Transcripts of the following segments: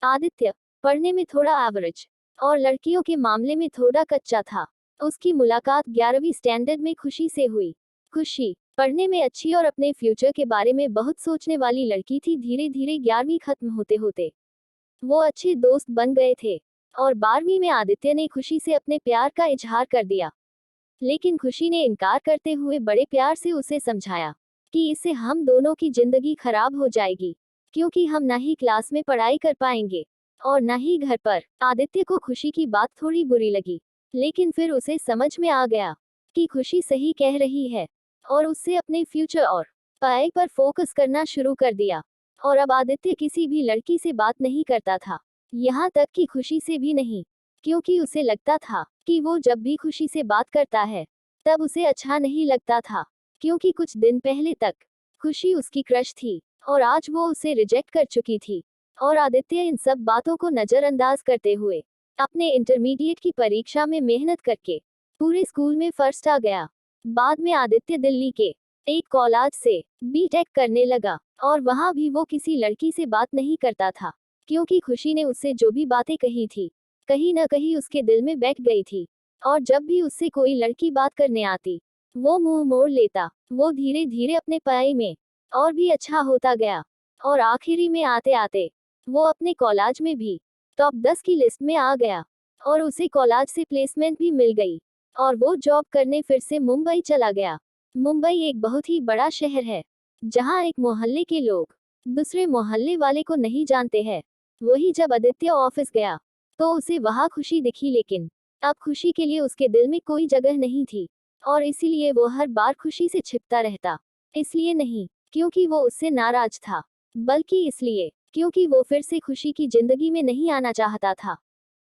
आदित्य पढ़ने में थोड़ा एवरेज और लड़कियों के मामले में थोड़ा कच्चा था। उसकी मुलाकात 11वीं स्टैंडर्ड में खुशी से हुई। खुशी पढ़ने में अच्छी और अपने फ्यूचर के बारे में बहुत सोचने वाली लड़की थी। धीरे धीरे 11वीं खत्म होते होते वो अच्छे दोस्त बन गए थे और 12वीं में आदित्य ने खुशी से अपने प्यार का इजहार कर दिया। लेकिन खुशी ने इनकार करते हुए बड़े प्यार से उसे समझाया कि इससे हम दोनों की जिंदगी खराब हो जाएगी, क्योंकि हम ना ही क्लास में पढ़ाई कर पाएंगे और ना ही घर पर। आदित्य को खुशी की बात थोड़ी बुरी लगी, लेकिन फिर उसे समझ में आ गया कि खुशी सही कह रही है और उससे अपने फ्यूचर और पढ़ाई पर फोकस करना शुरू कर दिया। और अब आदित्य किसी भी लड़की से बात नहीं करता था, यहाँ तक कि खुशी से भी नहीं, क्योंकि उसे लगता था कि वो जब भी खुशी से बात करता है तब उसे अच्छा नहीं लगता था, क्योंकि कुछ दिन पहले तक खुशी उसकी क्रश थी और आज वो उसे रिजेक्ट कर चुकी थी। और आदित्य इन सब बातों को नजरअंदाज करते हुए अपने इंटरमीडिएट की परीक्षा में मेहनत करके पूरे स्कूल में फर्स्ट आ गया। बाद में आदित्य दिल्ली के एक कॉलेज से बीटेक करने लगा और वहां भी वो किसी लड़की से बात नहीं करता था, क्योंकि खुशी ने उससे जो भी बातें कही थी कहीं न कहीं उसके दिल में बैठ गई थी। और जब भी उससे कोई लड़की बात करने आती वो मुंह मोड़ लेता। वो धीरे धीरे अपने पढ़ाई में और भी अच्छा होता गया और आखिरी में आते आते वो अपने कॉलेज में भी टॉप 10 की लिस्ट में आ गया और उसे कॉलेज से प्लेसमेंट भी मिल गई और वो जॉब करने फिर से मुंबई चला गया। मुंबई एक बहुत ही बड़ा शहर है, जहाँ एक मोहल्ले के लोग दूसरे मोहल्ले वाले को नहीं जानते हैं। वही जब आदित्य ऑफिस गया तो उसे वहां खुशी दिखी, लेकिन अब खुशी के लिए उसके दिल में कोई जगह नहीं थी और इसीलिए वो हर बार खुशी से छिपता रहता। इसलिए नहीं क्योंकि वो उससे नाराज था, बल्कि इसलिए क्योंकि वो फिर से खुशी की जिंदगी में नहीं आना चाहता था।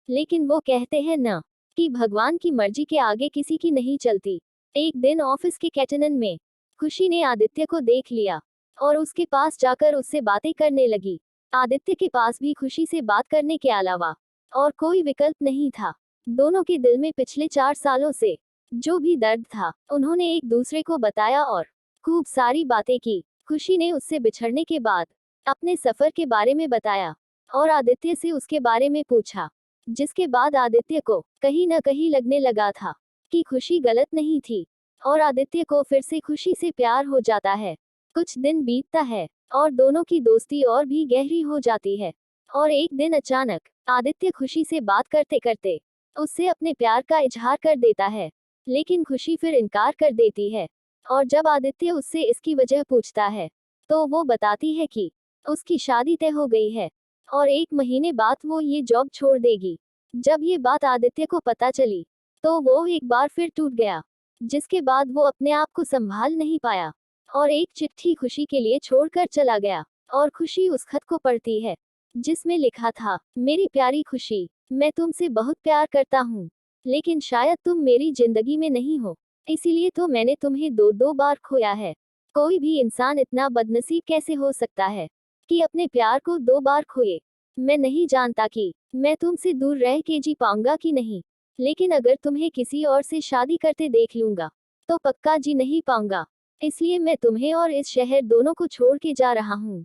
लेकिन वो कहते हैं न कि भगवान की मर्जी के आगे किसी की नहीं चलती। एक दिन ऑफिस के कैंटीन में खुशी ने आदित्य को देख लिया और उसके पास जाकर उससे बातें करने लगी। आदित्य के पास भी खुशी से बात करने के अलावा और कोई विकल्प नहीं था। दोनों के दिल में पिछले 4 सालों से जो भी दर्द था उन्होंने एक दूसरे को बताया और खूब सारी बातें की। खुशी ने उससे बिछड़ने के बाद अपने सफर के बारे में बताया और आदित्य से उसके बारे में पूछा, जिसके बाद आदित्य को कहीं न कहीं लगने लगा था कि खुशी गलत नहीं थी और आदित्य को फिर से खुशी से प्यार हो जाता है। कुछ दिन बीतता है और दोनों की दोस्ती और भी गहरी हो जाती है और एक दिन अचानक आदित्य खुशी से बात करते करते उससे अपने प्यार का इजहार कर देता है, लेकिन खुशी फिर इनकार कर देती है। और जब आदित्य उससे इसकी वजह पूछता है तो वो बताती है कि उसकी शादी तय हो गई है और 1 महीने बाद वो ये जॉब छोड़ देगी। जब ये बात आदित्य को पता चली तो वो एक बार फिर टूट गया, जिसके बाद वो अपने आप को संभाल नहीं पाया और एक चिट्ठी खुशी के लिए छोड़कर चला गया। और खुशी उस खत को पढ़ती है जिसमें लिखा था, मेरी प्यारी खुशी, मैं तुमसे बहुत प्यार करता हूँ, लेकिन शायद तुम मेरी जिंदगी में नहीं हो, इसीलिए तो मैंने तुम्हें 2 बार खोया है। कोई भी इंसान इतना बदनसीब कैसे हो सकता है कि अपने प्यार को 2 बार खोए। मैं नहीं जानता कि मैं तुमसे दूर रह के जी पाऊंगा कि नहीं, लेकिन अगर तुम्हें किसी और से शादी करते देख लूंगा तो पक्का जी नहीं पाऊंगा। इसलिए मैं तुम्हें और इस शहर दोनों को छोड़ के जा रहा हूँ।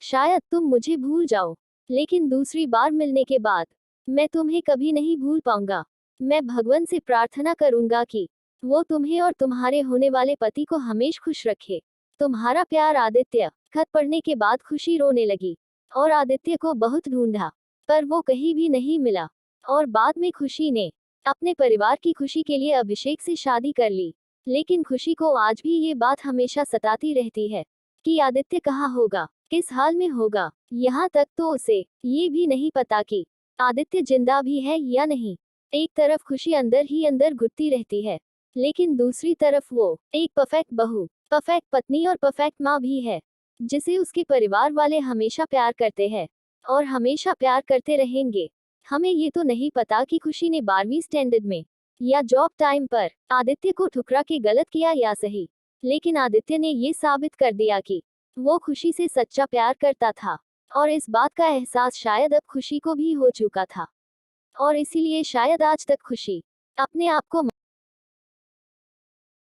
शायद तुम मुझे भूल जाओ, लेकिन दूसरी बार मिलने के बाद मैं तुम्हें कभी नहीं भूल पाऊंगा। मैं भगवान से प्रार्थना करूंगा कि वो तुम्हें और तुम्हारे होने वाले पति को हमेशा खुश रखे। तुम्हारा प्यार, आदित्य। खत पढ़ने के बाद खुशी रोने लगी और आदित्य को बहुत ढूंढा, पर वो कहीं भी नहीं मिला। और बाद में खुशी ने अपने परिवार की खुशी के लिए अभिषेक से शादी कर ली। लेकिन खुशी को आज भी ये बात हमेशा सताती रहती है कि आदित्य कहाँ होगा, किस हाल में होगा। यहाँ तक तो उसे ये भी नहीं पता कि आदित्य जिंदा भी है या नहीं। एक तरफ खुशी अंदर ही अंदर घुटती रहती है, लेकिन दूसरी तरफ वो एक परफेक्ट बहू, परफेक्ट पत्नी और परफेक्ट माँ भी है, जिसे उसके परिवार वाले हमेशा प्यार करते हैं और हमेशा प्यार करते रहेंगे। हमें ये तो नहीं पता कि खुशी ने 12वीं स्टैंडर्ड में या जॉब टाइम पर आदित्य को ठुकरा के गलत किया या सही, लेकिन आदित्य ने ये साबित कर दिया कि वो खुशी से सच्चा प्यार करता था और इस बात का एहसास शायद अब खुशी को भी हो चुका था। और इसीलिए शायद आज तक खुशी अपने आप को